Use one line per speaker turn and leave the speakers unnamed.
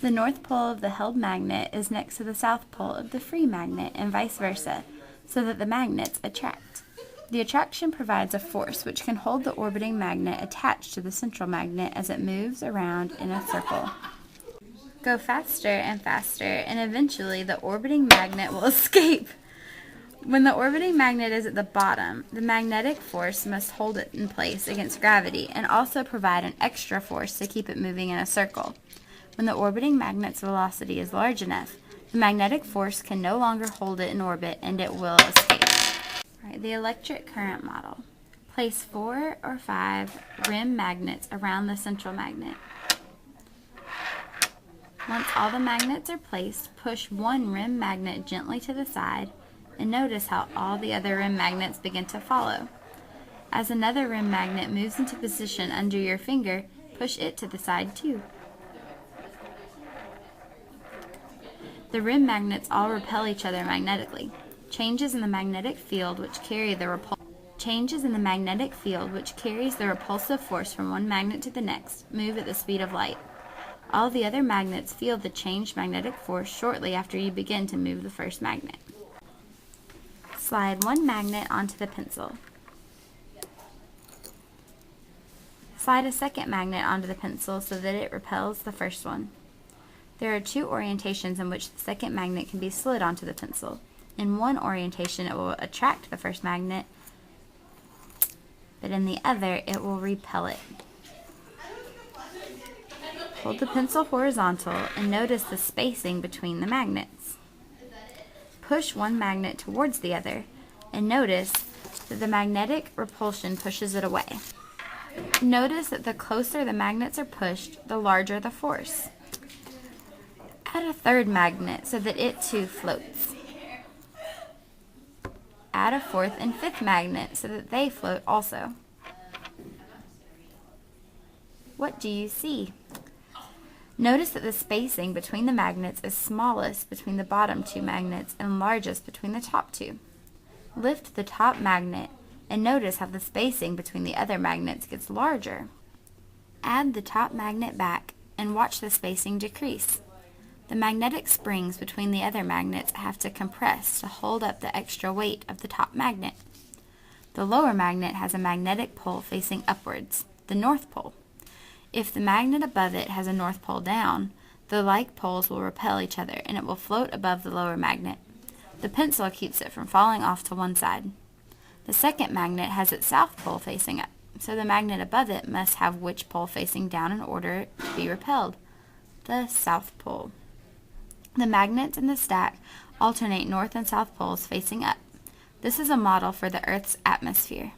The north pole of the held magnet is next to the south pole of the free magnet and vice versa, so that the magnets attract. The attraction provides a force which can hold the orbiting magnet attached to the central magnet as it moves around in a circle. Go faster and faster, and eventually the orbiting magnet will escape. When the orbiting magnet is at the bottom, the magnetic force must hold it in place against gravity and also provide an extra force to keep it moving in a circle. When the orbiting magnet's velocity is large enough, the magnetic force can no longer hold it in orbit and it will escape. The electric current model. Place 4 or 5 rim magnets around the central magnet. Once all the magnets are placed, push one rim magnet gently to the side and notice how all the other rim magnets begin to follow. As another rim magnet moves into position under your finger, push it to the side too. The rim magnets all repel each other magnetically. Changes in the magnetic field which carries the repulsive force from one magnet to the next move at the speed of light. All the other magnets feel the changed magnetic force shortly after you begin to move the first magnet. Slide one magnet onto the pencil. Slide a second magnet onto the pencil so that it repels the first one. There are two orientations in which the second magnet can be slid onto the pencil. In one orientation, it will attract the first magnet, but in the other, it will repel it. Hold the pencil horizontal and notice the spacing between the magnets. Push one magnet towards the other and notice that the magnetic repulsion pushes it away. Notice that the closer the magnets are pushed, the larger the force. Add a third magnet so that it too floats. Add a fourth and fifth magnet so that they float also. What do you see? Notice that the spacing between the magnets is smallest between the bottom two magnets and largest between the top two. Lift the top magnet and notice how the spacing between the other magnets gets larger. Add the top magnet back and watch the spacing decrease. The magnetic springs between the other magnets have to compress to hold up the extra weight of the top magnet. The lower magnet has a magnetic pole facing upwards, the north pole. If the magnet above it has a north pole down, the like poles will repel each other and it will float above the lower magnet. The pencil keeps it from falling off to one side. The second magnet has its south pole facing up, so the magnet above it must have which pole facing down in order to be repelled? The south pole. The magnets in the stack alternate north and south poles facing up. This is a model for the Earth's atmosphere.